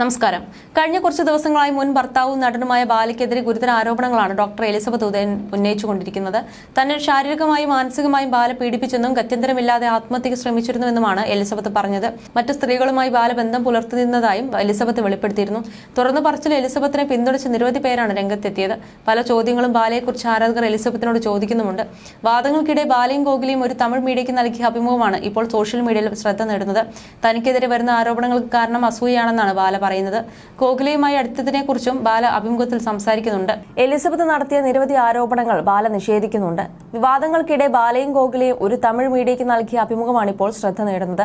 നമസ്കാരം. കഴിഞ്ഞ കുറച്ച് ദിവസങ്ങളായി മുൻ ഭർത്താവും നടനുമായ ബാലയ്ക്കെതിരെ ഗുരുതര ആരോപണങ്ങളാണ് ഡോക്ടർ എലിസബത്ത് ഉദയൻ ഉന്നയിച്ചുകൊണ്ടിരിക്കുന്നത്. തന്നെ ശാരീരികമായും മാനസികമായും ബാല പീഡിപ്പിച്ചെന്നും ഗത്യന്തരമില്ലാതെ ആത്മഹത്യക്ക് ശ്രമിച്ചിരുന്നുവെന്നുമാണ് എലിസബത്ത് പറഞ്ഞത്. മറ്റു സ്ത്രീകളുമായി ബാല ബന്ധം പുലർത്തുന്നതായും എലിസബത്ത് വെളിപ്പെടുത്തിയിരുന്നു. തുറന്നു പറച്ചിൽ എലിസബത്തിനെ പിന്തുണച്ച് നിരവധി പേരാണ് രംഗത്തെത്തിയത്. പല ചോദ്യങ്ങളും ബാലയെക്കുറിച്ച് ആരാധകർ എലിസബത്തിനോട് ചോദിക്കുന്നുമുണ്ട്. വാദങ്ങൾക്കിടെ ബാലയും ഗോകുലിയും ഒരു തമിഴ് മീഡിയയ്ക്ക് നൽകിയ അഭിമുഖമാണ് ഇപ്പോൾ സോഷ്യൽ മീഡിയയിൽ ശ്രദ്ധ നേടുന്നത്. തനിക്കെതിരെ വരുന്ന ആരോപണങ്ങൾക്ക് കാരണം അസൂയയാണെന്നാണ് ബാല പറയുന്നത്. ഗോകുലയുമായി അടുത്തതിനെക്കുറിച്ചും ബാല അഭിമുഖത്തിൽ സംസാരിക്കുന്നുണ്ട്. എലിസബത്ത് നടത്തിയ നിരവധി ആരോപണങ്ങൾ ബാല നിഷേധിക്കുന്നുണ്ട്. വിവാദങ്ങൾക്കിടെ ബാലയും ഗോകുലയും ഒരു തമിഴ് മീഡിയയ്ക്ക് നൽകിയ അഭിമുഖമാണ് ഇപ്പോൾ ശ്രദ്ധ നേടുന്നത്.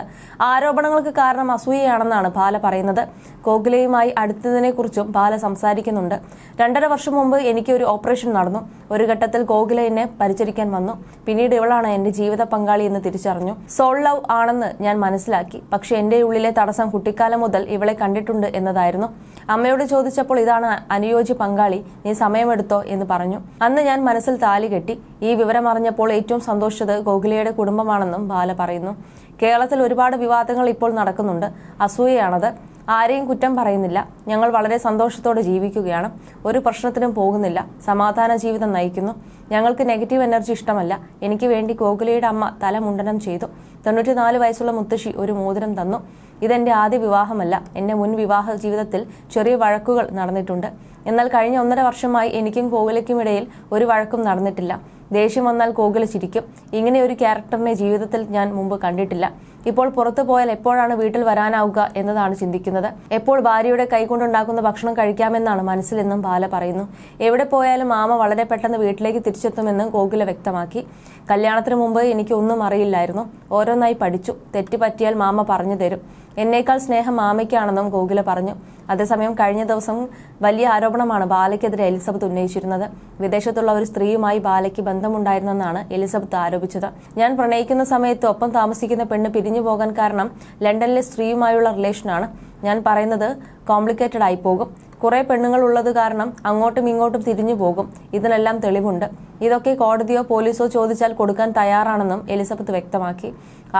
ആരോപണങ്ങൾക്ക് കാരണം അസൂയയാണെന്നാണ് ബാല പറയുന്നത്. ഗോകുലയുമായി അടുത്തതിനെക്കുറിച്ചും ബാല സംസാരിക്കുന്നുണ്ട്. 2.5 വർഷം മുമ്പ് എനിക്ക് ഒരു ഓപ്പറേഷൻ നടന്നു. ഒരു ഘട്ടത്തിൽ ഗോകുല എന്നെ പരിചരിക്കാൻ വന്നു. പിന്നീട് ഇവളാണ് എന്റെ ജീവിത പങ്കാളി എന്ന് തിരിച്ചറിഞ്ഞു. സോൾ ലവ് ആണെന്ന് ഞാൻ മനസ്സിലാക്കി. പക്ഷെ എന്റെ ഉള്ളിലെ തടസ്സം കുട്ടിക്കാലം മുതൽ ഇവളെ കണ്ടിട്ടുണ്ട് എന്നതായിരുന്നു. അമ്മയോട് ചോദിച്ചപ്പോൾ ഇതാണ് അനുയോജ്യ പങ്കാളി, നീ സമയമെടുത്തോ എന്ന് പറഞ്ഞു. അന്ന് ഞാൻ മനസ്സിൽ താലി കെട്ടി. ഈ വിവരം അറിഞ്ഞപ്പോൾ ഏറ്റവും സന്തോഷിച്ചത് ഗോകുലയുടെ കുടുംബമാണെന്നും ബാല പറയുന്നു. കേരളത്തിൽ ഒരുപാട് വിവാദങ്ങൾ ഇപ്പോൾ നടക്കുന്നുണ്ട്. അസൂയയാണത്. ആരെയും കുറ്റം പറയുന്നില്ല. ഞങ്ങൾ വളരെ സന്തോഷത്തോടെ ജീവിക്കുകയാണ്. ഒരു പ്രശ്നത്തിനും പോകുന്നില്ല. സമാധാന ജീവിതം നയിക്കുന്നു. ഞങ്ങൾക്ക് നെഗറ്റീവ് എനർജി ഇഷ്ടമല്ല. എനിക്ക് വേണ്ടി ഗോകുലയുടെ അമ്മ തല മുണ്ടനം ചെയ്തു. 94 വയസ്സുള്ള മുത്തശ്ശി ഒരു മോതിരം തന്നു. ഇതെന്റെ ആദ്യ വിവാഹമല്ല. എന്റെ മുൻ വിവാഹ ജീവിതത്തിൽ ചെറിയ വഴക്കുകൾ നടന്നിട്ടുണ്ട്. എന്നാൽ കഴിഞ്ഞ 1.5 വർഷമായി എനിക്കും ഗോകുലയ്ക്കുമിടയിൽ ഒരു വഴക്കും നടന്നിട്ടില്ല. ദേഷ്യം വന്നാൽ ഗോകുല ചിരിക്കും. ഇങ്ങനെ ഒരു ക്യാരക്ടറിനെ ജീവിതത്തിൽ ഞാൻ മുമ്പ് കണ്ടിട്ടില്ല. ഇപ്പോൾ പുറത്തു പോയാൽ എപ്പോഴാണ് വീട്ടിൽ വരാനാവുക എന്നതാണ് ചിന്തിക്കുന്നത്. എപ്പോൾ ഭാര്യയുടെ കൈകൊണ്ടുണ്ടാക്കുന്ന ഭക്ഷണം കഴിക്കാമെന്നാണ് മനസ്സിലെന്നും ബാല പറയുന്നു. എവിടെ പോയാലും മാമ വളരെ പെട്ടെന്ന് വീട്ടിലേക്ക് തിരിച്ചെത്തുമെന്നും ഗോകുല വ്യക്തമാക്കി. കല്യാണത്തിന് മുമ്പ് എനിക്ക് ഒന്നും അറിയില്ലായിരുന്നു. ഓരോന്നായി പഠിച്ചു. തെറ്റ് പറ്റിയാൽ മാമ പറഞ്ഞു തരും. എന്നേക്കാൾ സ്നേഹം മാമയ്ക്കാണെന്നും ഗോകുല പറഞ്ഞു. അതേസമയം കഴിഞ്ഞ ദിവസം വലിയ ആരോപണമാണ് ബാലയ്ക്കെതിരെ എലിസബത്ത് ഉന്നയിച്ചിരുന്നത്. വിദേശത്തുള്ള ഒരു സ്ത്രീയുമായി ബാലയ്ക്ക് ബന്ധമുണ്ടായിരുന്നെന്നാണ് എലിസബത്ത് ആരോപിച്ചത്. ഞാൻ പ്രണയിക്കുന്ന സമയത്ത് ഒപ്പം താമസിക്കുന്ന പെണ്ണ് പിരിഞ്ഞു പോകാൻ കാരണം ലണ്ടനിലെ സ്ത്രീയുമായുള്ള റിലേഷനാണ്. ഞാൻ പറയുന്നത് കോംപ്ലിക്കേറ്റഡ് ആയി പോകും. കുറെ പെണ്ണുങ്ങൾ ഉള്ളത് കാരണം അങ്ങോട്ടും ഇങ്ങോട്ടും തിരിഞ്ഞു പോകും. ഇതിനെല്ലാം തെളിവുണ്ട്. ഇതൊക്കെ കോടതിയോ പോലീസോ ചോദിച്ചാൽ കൊടുക്കാൻ തയ്യാറാണെന്നും എലിസബത്ത് വ്യക്തമാക്കി.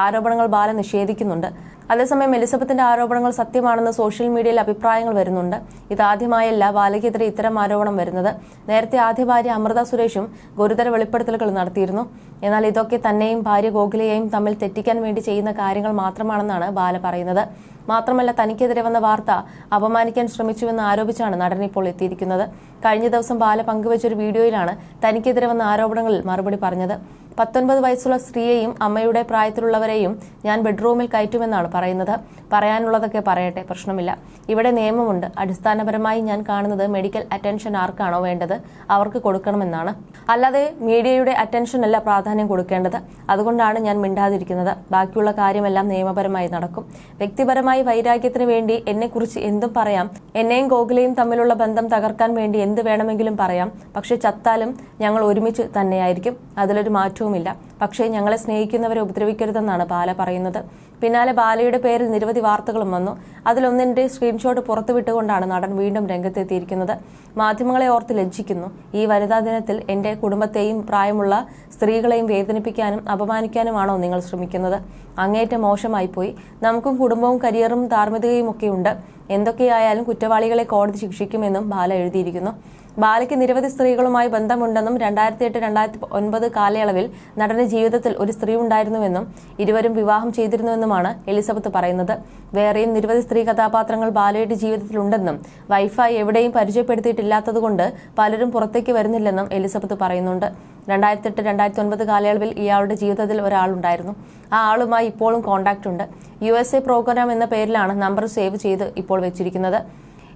ആരോപണങ്ങൾ ബാല നിഷേധിക്കുന്നുണ്ട്. അതേസമയം എലിസബത്തിന്റെ ആരോപണങ്ങൾ സത്യമാണെന്ന് സോഷ്യൽ മീഡിയയിൽ അഭിപ്രായങ്ങൾ വരുന്നുണ്ട്. ഇതാദ്യമായല്ല ബാലയ്ക്കെതിരെ ഇത്തരം ആരോപണം വരുന്നത്. നേരത്തെ ആദ്യ ഭാര്യ അമൃത സുരേഷും ഗുരുതര വെളിപ്പെടുത്തലുകൾ നടത്തിയിരുന്നു. എന്നാൽ ഇതൊക്കെ തന്നെയും ഭാര്യ ഗോകുലയെയും തമ്മിൽ തെറ്റിക്കാൻ വേണ്ടി ചെയ്യുന്ന കാര്യങ്ങൾ മാത്രമാണെന്നാണ് ബാല പറയുന്നത്. മാത്രമല്ല, തനിക്കെതിരെ വന്ന വാർത്ത അപമാനിക്കാൻ ശ്രമിച്ചുവെന്ന് ആരോപിച്ചാണ് നടൻ ഇപ്പോൾ എത്തിയിരിക്കുന്നത്. കഴിഞ്ഞ ദിവസം ബാല പങ്കുവച്ചൊരു വീഡിയോയിലാണ് തനിക്കെതിരെ വന്ന ആരോപണങ്ങളിൽ മറുപടി പറഞ്ഞത്. 19 വയസ്സുള്ള സ്ത്രീയെയും അമ്മയുടെ പ്രായത്തിലുള്ളവരെയും ഞാൻ ബെഡ്റൂമിൽ കയറ്റുമെന്നാണ് പറയുന്നത്. പറയാനുള്ളതൊക്കെ പറയട്ടെ, പ്രശ്നമില്ല. ഇവിടെ നിയമമുണ്ട്. അടിസ്ഥാനപരമായി ഞാൻ കാണുന്നത് മെഡിക്കൽ അറ്റൻഷൻ ആർക്കാണോ വേണ്ടത് അവർക്ക് കൊടുക്കണമെന്നാണ്. അല്ലാതെ മീഡിയയുടെ അറ്റൻഷൻ അല്ല പ്രാധാന്യം കൊടുക്കേണ്ടത്. അതുകൊണ്ടാണ് ഞാൻ മിണ്ടാതിരിക്കുന്നത്. ബാക്കിയുള്ള കാര്യമെല്ലാം നിയമപരമായി നടക്കും. വ്യക്തിപരമായി വൈരാഗ്യത്തിന് വേണ്ടി എന്നെക്കുറിച്ച് എന്തും പറയാം. എന്നെയും ഗോകുലയും തമ്മിലുള്ള ബന്ധം തകർക്കാൻ വേണ്ടി എന്ത് വേണമെങ്കിലും പറയാം. പക്ഷെ ചത്താലും ഞങ്ങൾ ഒരുമിച്ച് തന്നെയായിരിക്കും. അതിലൊരു മാറ്റവുമില്ല. പക്ഷേ ഞങ്ങളെ സ്നേഹിക്കുന്നവരെ ഉപദ്രവിക്കരുതെന്നാണ് ബാല പറയുന്നത്. പിന്നാലെ ബാലയുടെ പേരിൽ നിരവധി വാർത്തകളും വന്നു. അതിലൊന്നിന്റെ സ്ക്രീൻഷോട്ട് പുറത്തുവിട്ടുകൊണ്ടാണ് നടൻ വീണ്ടും രംഗത്തെത്തിയിരിക്കുന്നത്. മാധ്യമങ്ങളെ ഓർത്ത് ലജ്ജിക്കുന്നു. ഈ വനിതാ ദിനത്തിൽ എന്റെ കുടുംബത്തെയും പ്രായമുള്ള സ്ത്രീകളെയും വേദനിപ്പിക്കാനും അപമാനിക്കാനുമാണോ നിങ്ങൾ ശ്രമിക്കുന്നത്? അങ്ങേറ്റം മോശമായിപ്പോയി. നമുക്കും കുടുംബവും കരിയറും ധാർമ്മികതയും ഒക്കെയുണ്ട്. എന്തൊക്കെയായാലും കുറ്റവാളികളെ കോടതി ശിക്ഷിക്കുമെന്നും ബാല എഴുതിയിരിക്കുന്നു. ബാലയ്ക്ക് നിരവധി സ്ത്രീകളുമായി ബന്ധമുണ്ടെന്നും 2008-2009 കാലയളവിൽ നടന്റെ ജീവിതത്തിൽ ഒരു സ്ത്രീ ഉണ്ടായിരുന്നുവെന്നും ഇരുവരും വിവാഹം ചെയ്തിരുന്നുവെന്നുമാണ് എലിസബത്ത് പറയുന്നത്. വേറെയും നിരവധി സ്ത്രീ കഥാപാത്രങ്ങൾ ബാലയുടെ ജീവിതത്തിലുണ്ടെന്നും വൈഫായി എവിടെയും പരിചയപ്പെടുത്തിയിട്ടില്ലാത്തതുകൊണ്ട് പലരും പുറത്തേക്ക് വരുന്നില്ലെന്നും എലിസബത്ത് പറയുന്നുണ്ട്. 2008-2009 കാലയളവിൽ ഇയാളുടെ ജീവിതത്തിൽ ഒരാളുണ്ടായിരുന്നു. ആ ആളുമായി ഇപ്പോഴും കോണ്ടാക്ട് ഉണ്ട്. USA പ്രോഗ്രാം എന്ന പേരിലാണ് നമ്പർ സേവ് ചെയ്ത് ഇപ്പോൾ വെച്ചിരിക്കുന്നത്.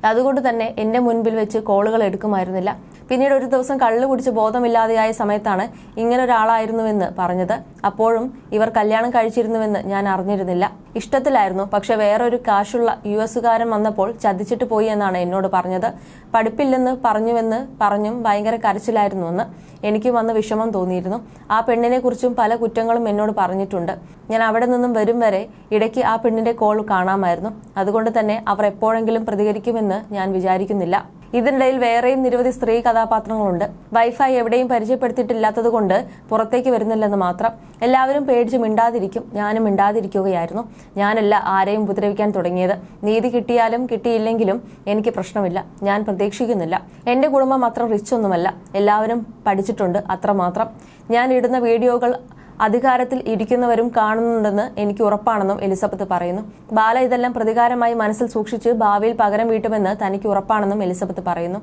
അതുകൊണ്ട് തന്നെ എന്റെ മുൻപിൽ വെച്ച് കോളുകൾ എടുക്കുമായിരുന്നില്ല. പിന്നീട് ഒരു ദിവസം കള്ളു കുടിച്ച് ബോധമില്ലാതെയായ സമയത്താണ് ഇങ്ങനൊരാളായിരുന്നുവെന്ന് പറഞ്ഞത്. അപ്പോഴും ഇവർ കല്യാണം കഴിച്ചിരുന്നുവെന്ന് ഞാൻ അറിഞ്ഞിരുന്നില്ല. ഇഷ്ടത്തിലായിരുന്നു. പക്ഷെ വേറൊരു കാശുള്ള US-കാരൻ വന്നപ്പോൾ ചതിച്ചിട്ട് പോയി എന്നാണ് എന്നോട് പറഞ്ഞത്. പഠിപ്പില്ലെന്ന് പറഞ്ഞും ഭയങ്കര കരച്ചിലായിരുന്നുവെന്ന്. എനിക്കും വന്ന് വിഷമം തോന്നിയിരുന്നു. ആ പെണ്ണിനെ കുറിച്ചും പല കുറ്റങ്ങളും എന്നോട് പറഞ്ഞിട്ടുണ്ട്. ഞാൻ അവിടെ നിന്നും വരും വരെ ഇടയ്ക്ക് ആ പെണ്ണിന്റെ കോൾ കാണാമായിരുന്നു. അതുകൊണ്ട് തന്നെ അവർ എപ്പോഴെങ്കിലും പ്രതികരിക്കുമെന്ന് ഞാൻ വിചാരിക്കുന്നില്ല. ഇതിനിടയിൽ വേറെയും നിരവധി സ്ത്രീ കഥാപാത്രങ്ങളുണ്ട്. വൈഫൈ എവിടെയും പരിചയപ്പെടുത്തിയിട്ടില്ലാത്തതുകൊണ്ട് പുറത്തേക്ക് വരുന്നില്ലെന്ന് മാത്രം. എല്ലാവരും പേടിച്ച് മിണ്ടാതിരിക്കും. ഞാനും മിണ്ടാതിരിക്കുകയായിരുന്നു. ഞാനല്ല ആരെയും ഉപദ്രവിക്കാൻ തുടങ്ങിയത്. നീതി കിട്ടിയാലും കിട്ടിയില്ലെങ്കിലും എനിക്ക് പ്രശ്നമില്ല. ഞാൻ പ്രതീക്ഷിക്കുന്നില്ല. എന്റെ കുടുംബം അത്ര റിച്ച് ഒന്നുമല്ല. എല്ലാവരും പഠിച്ചിട്ടുണ്ട്, അത്രമാത്രം. ഞാൻ ഇടുന്ന വീഡിയോകൾ അധികാരത്തിൽ ഇരിക്കുന്നവരും കാണുന്നുണ്ടെന്ന് എനിക്ക് ഉറപ്പാണെന്നും എലിസബത്ത് പറയുന്നു. ബാല ഇതെല്ലാം പ്രതികാരമായി മനസ്സിൽ സൂക്ഷിച്ച് ഭാവിയിൽ പകരം വീട്ടുമെന്ന് തനിക്ക് ഉറപ്പാണെന്നും എലിസബത്ത് പറയുന്നു.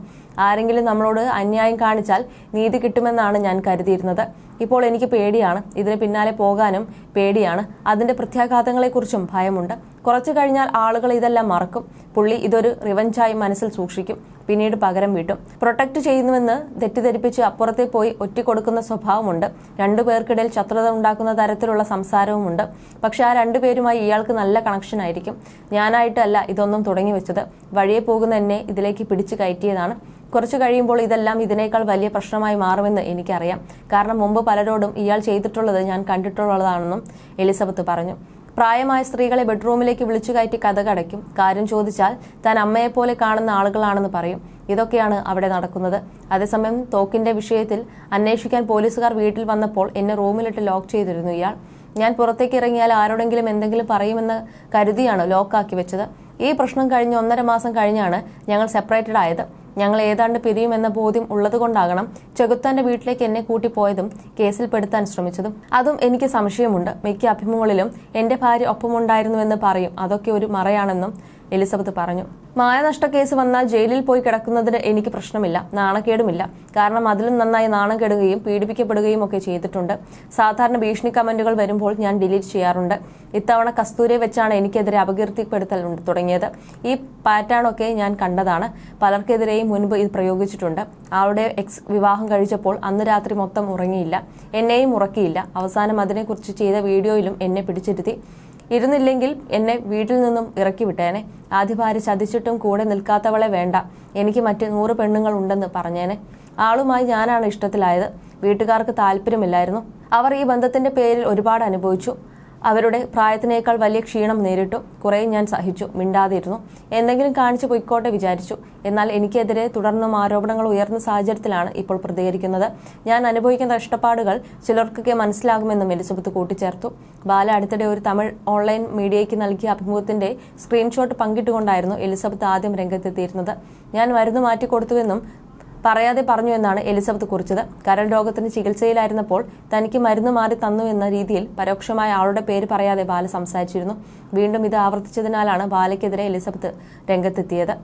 ആരെങ്കിലും നമ്മളോട് അന്യായം കാണിച്ചാൽ നീതി കിട്ടുമെന്നാണ് ഞാൻ കരുതിയിരുന്നത്. ഇപ്പോൾ എനിക്ക് പേടിയാണ്. ഇതിന് പിന്നാലെ പോകാനും പേടിയാണ്. അതിന്റെ പ്രത്യാഘാതങ്ങളെക്കുറിച്ചും ഭയമുണ്ട്. കുറച്ചു കഴിഞ്ഞാൽ ആളുകൾ ഇതെല്ലാം മറക്കും. പുള്ളി ഇതൊരു റിവഞ്ചായി മനസ്സിൽ സൂക്ഷിക്കും. പിന്നീട് പകരം വീട്ടും. പ്രൊട്ടക്ട് ചെയ്യുന്നുവെന്ന് തെറ്റിദ്ധരിപ്പിച്ച് അപ്പുറത്തെ പോയി ഒറ്റിക്കൊടുക്കുന്ന സ്വഭാവമുണ്ട്. രണ്ടുപേർക്കിടയിൽ ശത്രുത ഉണ്ടാക്കുന്ന തരത്തിലുള്ള സംസാരവുമുണ്ട്. പക്ഷെ ആ രണ്ടുപേരുമായി ഇയാൾക്ക് നല്ല കണക്ഷൻ ആയിരിക്കും. ഞാനായിട്ടല്ല ഇതൊന്നും തുടങ്ങി വെച്ചത്. വഴിയെ പോകുന്ന എന്നെ ഇതിലേക്ക് പിടിച്ചു കയറ്റിയതാണ്. കുറച്ചു കഴിയുമ്പോൾ ഇതെല്ലാം ഇതിനേക്കാൾ വലിയ പ്രശ്നമായി മാറുമെന്ന് എനിക്കറിയാം. കാരണം മുമ്പ് പലരോടും ഇയാൾ ചെയ്തിട്ടുള്ളത് ഞാൻ കണ്ടിട്ടുള്ളതാണെന്നും എലിസബത്ത് പറഞ്ഞു. പ്രായമായ സ്ത്രീകളെ ബെഡ്റൂമിലേക്ക് വിളിച്ചു കയറ്റി കതകടയ്ക്കും. കാര്യം ചോദിച്ചാൽ താൻ അമ്മയെപ്പോലെ കാണുന്ന ആളുകളാണെന്ന് പറയും. ഇതൊക്കെയാണ് അവിടെ നടക്കുന്നത്. അതേസമയം തോക്കിന്റെ വിഷയത്തിൽ അന്വേഷിക്കാൻ പോലീസുകാർ വീട്ടിൽ വന്നപ്പോൾ എന്നെ റൂമിലിട്ട് ലോക്ക് ചെയ്തിരുന്നു ഇയാൾ. ഞാൻ പുറത്തേക്ക് ഇറങ്ങിയാൽ ആരോടെങ്കിലും എന്തെങ്കിലും പറയുമെന്ന് കരുതിയാണ് ലോക്കാക്കി വെച്ചത്. ഈ പ്രശ്നം കഴിഞ്ഞ് 1.5 മാസം കഴിഞ്ഞാണ് ഞങ്ങൾ സെപ്പറേറ്റഡ് ആയത്. ഞങ്ങൾ ഏതാണ്ട് പിരിയുമെന്ന ബോധ്യം ഉള്ളതുകൊണ്ടാകണം ചെകുത്താന്റെ വീട്ടിലേക്ക് എന്നെ കൂട്ടിപ്പോയതും കേസിൽ പെടുത്താൻ ശ്രമിച്ചതും. അതും എനിക്ക് സംശയമുണ്ട്. മിക്ക അഭിമുഖങ്ങളിലും എന്റെ ഭാര്യ ഒപ്പമുണ്ടായിരുന്നുവെന്ന് പറയും. അതൊക്കെ ഒരു മറയാണെന്നും എലിസബത്ത് പറഞ്ഞു. മാനനഷ്ട കേസ് വന്നാൽ ജയിലിൽ പോയി കിടക്കുന്നതിന് എനിക്ക് പ്രശ്നമില്ല, നാണക്കേടുമില്ല. കാരണം അതിലും നന്നായി നാണം കെടുകയും പീഡിപ്പിക്കപ്പെടുകയും ഒക്കെ ചെയ്തിട്ടുണ്ട്. സാധാരണ ഭീഷണി കമന്റുകൾ വരുമ്പോൾ ഞാൻ ഡിലീറ്റ് ചെയ്യാറുണ്ട്. ഇത്തവണ കസ്തൂരിയെ വെച്ചാണ് എനിക്കെതിരെ അപകീർത്തിപ്പെടുത്തൽ തുടങ്ങിയത്. ഈ പാറ്റേണൊക്കെ ഞാൻ കണ്ടതാണ്. പലർക്കെതിരെയും മുൻപ് ഇത് പ്രയോഗിച്ചിട്ടുണ്ട്. ആളുടെ എക്സ് വിവാഹം കഴിച്ചപ്പോൾ അന്ന് രാത്രി മൊത്തം ഉറങ്ങിയില്ല. എന്നെയും ഉറക്കിയില്ല. അവസാനം അതിനെക്കുറിച്ച് ചെയ്ത വീഡിയോയിലും എന്നെ പിടിച്ചിരുത്തി. ഇരുന്നില്ലെങ്കിൽ എന്നെ വീട്ടിൽ നിന്നും ഇറക്കി വിട്ടേനെ. ആദ്യ ഭാര്യ ചതിച്ചിട്ടും കൂടെ നിൽക്കാത്തവളെ വേണ്ട, എനിക്ക് മറ്റ് 100 പെണ്ണുങ്ങൾ ഉണ്ടെന്ന് പറഞ്ഞേനെ. ആളുമായി ഞാനാണ് ഇഷ്ടത്തിലായത്. വീട്ടുകാർക്ക് താല്പര്യമില്ലായിരുന്നു. അവർ ഈ ബന്ധത്തിന്റെ പേരിൽ ഒരുപാട് അനുഭവിച്ചു. അവരുടെ പ്രായത്തിനേക്കാൾ വലിയ ക്ഷീണം നേരിട്ടു. കുറെ ഞാൻ സഹിച്ചു, മിണ്ടാതിരുന്നു. എന്തെങ്കിലും കാണിച്ചു പൊയ്ക്കോട്ടെ വിചാരിച്ചു. എന്നാൽ എനിക്കെതിരെ തുടർന്നും ആരോപണങ്ങൾ ഉയർന്ന സാഹചര്യത്തിലാണ് ഇപ്പോൾ പ്രതികരിക്കുന്നത്. ഞാൻ അനുഭവിക്കുന്ന കഷ്ടപ്പാടുകൾ ചിലർക്കൊക്കെ മനസ്സിലാകുമെന്നും എലിസബത്ത് കൂട്ടിച്ചേർത്തു. ബാല അടുത്തിടെ ഒരു തമിഴ് ഓൺലൈൻ മീഡിയയ്ക്ക് നൽകിയ അഭിമുഖത്തിന്റെ സ്ക്രീൻഷോട്ട് പങ്കിട്ടുകൊണ്ടായിരുന്നു എലിസബത്ത് ആദ്യം രംഗത്തെത്തിയിരുന്നത്. ഞാൻ മരുന്ന് മാറ്റിക്കൊടുത്തുവെന്നും പറയാതെ പറഞ്ഞു എന്നാണ് എലിസബത്ത് കുറിച്ചത്. കരൾ രോഗത്തിന് ചികിത്സയിലായിരുന്നപ്പോൾ തനിക്ക് മരുന്ന് മാറി തന്നു എന്ന രീതിയിൽ പരോക്ഷമായ ആളുടെ പേര് പറയാതെ ബാല സംസാരിച്ചിരുന്നു. വീണ്ടും ഇത് ആവർത്തിച്ചതിനാലാണ് ബാലയ്ക്കെതിരെ എലിസബത്ത് രംഗത്തെത്തിയത്.